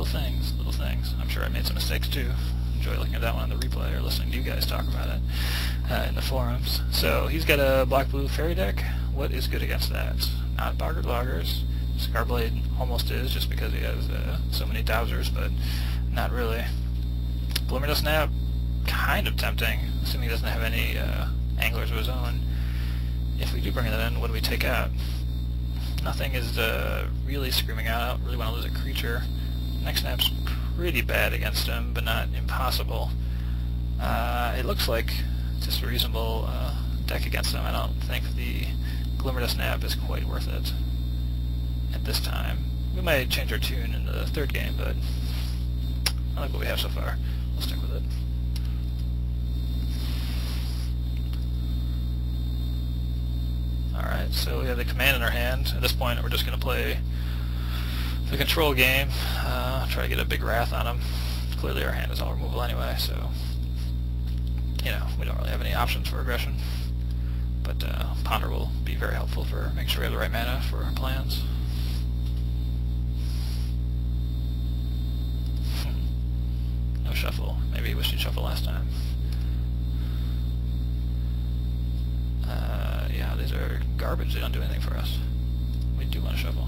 little things, little things. I'm sure I made some mistakes too. Enjoy looking at that one on the replay or listening to you guys talk about it in the forums. So he's got a black-blue fairy deck. What is good against that? Not Boggered Loggers. Scarblade almost is, just because he has so many Dowsers, but not really. Glimmer Snap, kind of tempting, assuming he doesn't have any anglers of his own. If we do bring that in, what do we take out? Nothing is really screaming out. I don't really want to lose a creature. Neck Snap's pretty bad against him, but not impossible. It looks like just a reasonable deck against him. I don't think the Glimmer Snap is quite worth it at this time. We might change our tune in the third game, but I like what we have so far. We'll stick with it. Alright, so we have the command in our hand. At this point, we're just going to play the control game. Try to get a big wrath on him. Clearly our hand is all removal anyway, so you know, we don't really have any options for aggression. But Ponder will be very helpful for making sure we have the right mana for our plans. No shuffle. Maybe he wished he'd shuffle last time. Yeah, these are garbage. They don't do anything for us. We do want to shuffle.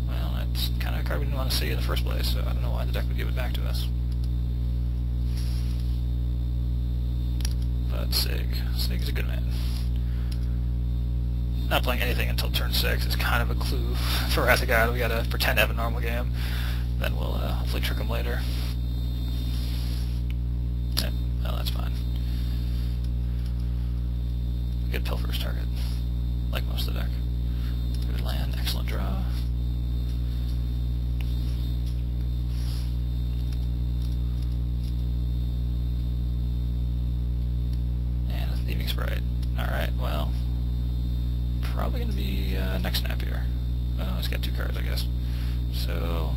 Well, that's kind of a card we didn't want to see in the first place, so I don't know why the deck would give it back to us. But Sig is a good man. Not playing anything until turn 6 is kind of a clue for Wrath of God. We gotta pretend to have a normal game, then we'll hopefully trick him later. Yeah, well, that's fine. Good Pilfer's target, like most of the deck. Good land, excellent draw. And a Thieving Sprite. Alright, well, probably going to be Neck Snap here. Oh, he's got 2 cards, I guess. So,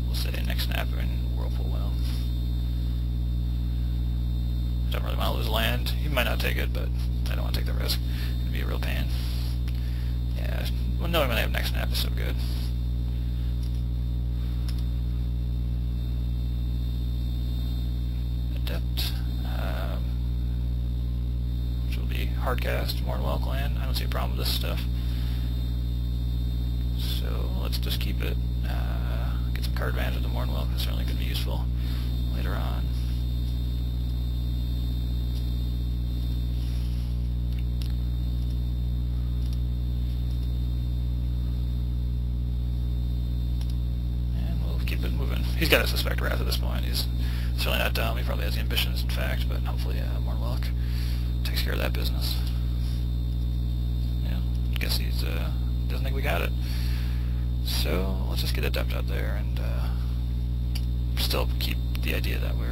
we'll say Neck Snap and Whirlpool Well. I don't really want to lose land. He might not take it, but I don't want to take the risk. It'd be a real pain. Yeah, well, knowing when I have Neck Snap is so good. Adept, which will be Hardcast, Mornwell Clan. I don't see a problem with this stuff. So let's just keep it. Get some card advantage of the Mornwell, because certainly could be useful later on. Keep it moving. He's got to suspect Wrath at this point. He's certainly not dumb. He probably has the ambitions, in fact, but hopefully Mornwell takes care of that business. Yeah, I guess he doesn't think we got it. So let's just get Adept out there and still keep the idea that we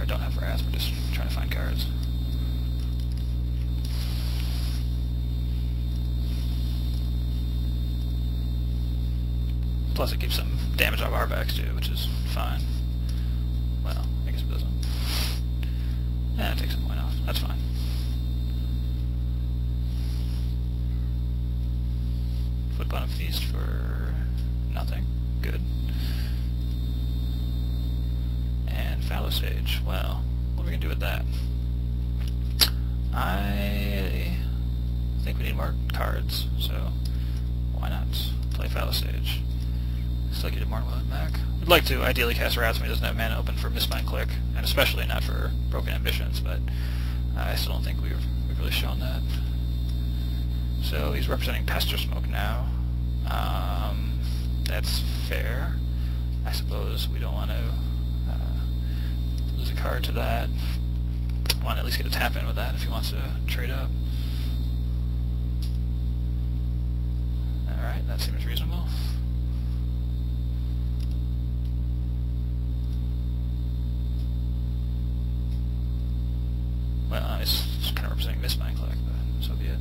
don't have Wrath. We're just trying to find cards. Plus it keeps some damage off our backs too, which is fine. Well, I guess it doesn't. Yeah, it takes some point off. That's fine. Foot Bottom Feast for nothing. Good. And Fallow Sage. Well, what are we going to do with that? I think we need more cards, so why not play Fallow Sage? Still get Mornwell back. We'd like to ideally cast Wrath when he doesn't have mana open for Mistbind Click, and especially not for Broken Ambitions, but I still don't think we've really shown that. So he's representing Pester Smoke now. That's fair. I suppose we don't want to lose a card to that. I want to at least get a tap in with that if he wants to trade up. Alright, that seems reasonable. Well, it's kind of representing Mistbind Click, but so be it.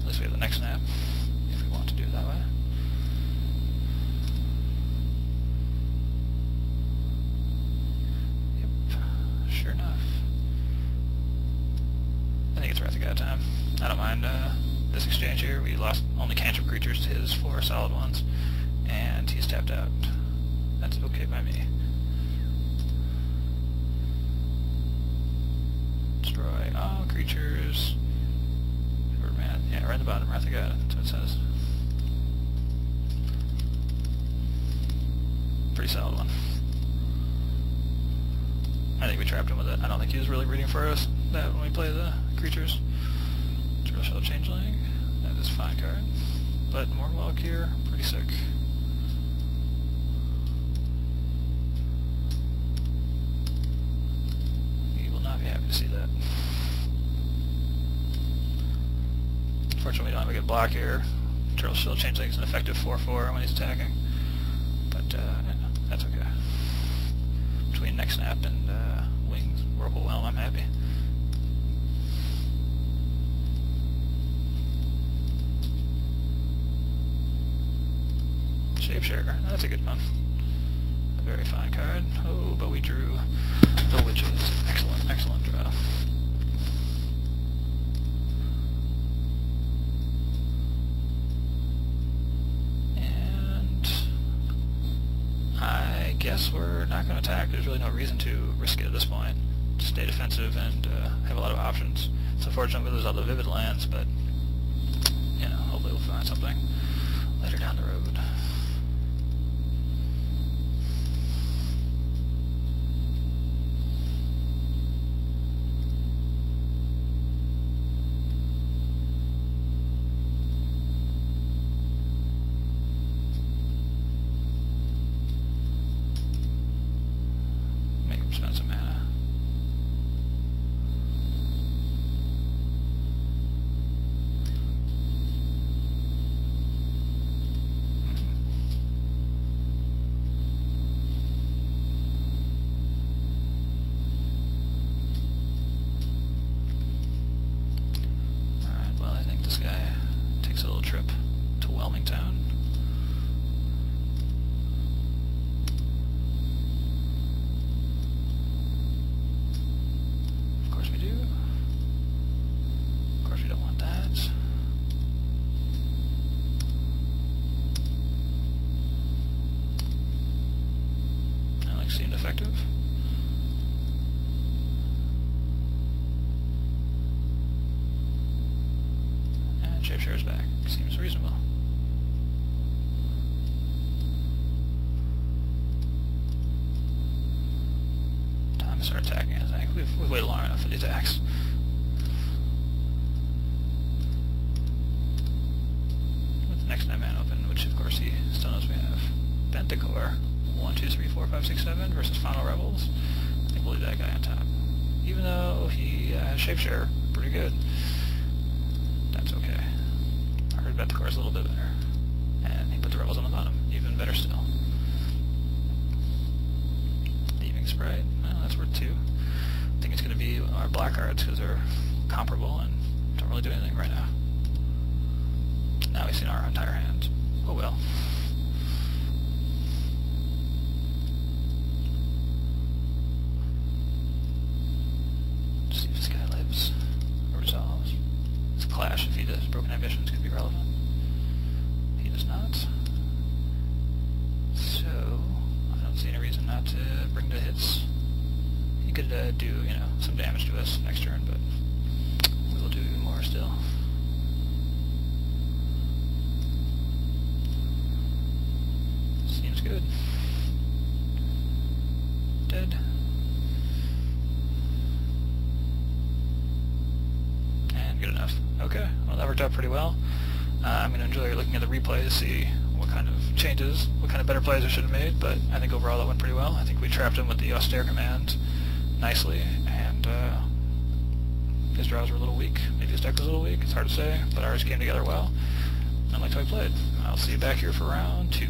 At least we have the Neck Snap, if we want to do it that way. Yep, sure enough. I it's Wrath of God time. I don't mind this exchange here. We lost only cantrip creatures to his 4 solid ones, and he's tapped out. That's okay by me. Destroy all creatures. Man, yeah, right at the bottom, Wrath of God, that's what it says. Pretty solid one. I think we trapped him with it. I don't think he was really reading for us that when we play the creatures. Drill Shell Changeling, that is a fine card. But Morgwalk here, pretty sick. You will not be happy to see that. Unfortunately, we don't have a good block here. Drill Shell Changeling is an effective 4/4 when he's attacking. But that's okay. Between Neck Snap and Wings, Whirlpool Whelm, I'm happy. Shapeshaker, that's a good one. A very fine card. Oh, but we drew the Witches. Excellent, excellent draw. And I guess we're not going to attack. There's really no reason to risk it at this point. Stay defensive and have a lot of options. It's unfortunate we lose all the Vivid Lands, but you know, hopefully we'll find something later down the road. Make him spend some mana. This guy takes a little trip to Whelmingtown. Of course we do. Of course we don't want that. That like seemed effective. Shapeshare's back. Seems reasonable. Time to start attacking, I think. We've waited long enough for the attacks. With the next 9 mana open, which of course he still knows we have. Bentacore. 1, 2, 3, 4, 5, 6, 7 versus Final Rebels. I think we'll leave that guy on top. Even though he has Shapeshare pretty good. That's okay. I heard Bentacore's a little bit better. And he put the Rebels on the bottom. Even better still. Thieving Sprite. Well, that's worth 2. I think it's going to be our black cards because they're comparable and don't really do anything right now. Now we've seen our entire hand. Oh well. See if this guy lives or resolves. It's a clash. If he does, Broken Ambitions could be relevant. He does not. So I don't see any reason not to bring the hits. He could do, you know, some damage to us next turn, but we will do more still. Seems good. Dead. And good enough. Okay, well that worked out pretty well. I'm going to enjoy looking at the replay to see what kind of changes, what kind of better plays I should have made, but I think overall that went pretty well. I think we trapped him with the austere command nicely, and his draws were a little weak. Maybe his deck was a little weak, it's hard to say, but ours came together well. I liked how he played. I'll see you back here for round 2.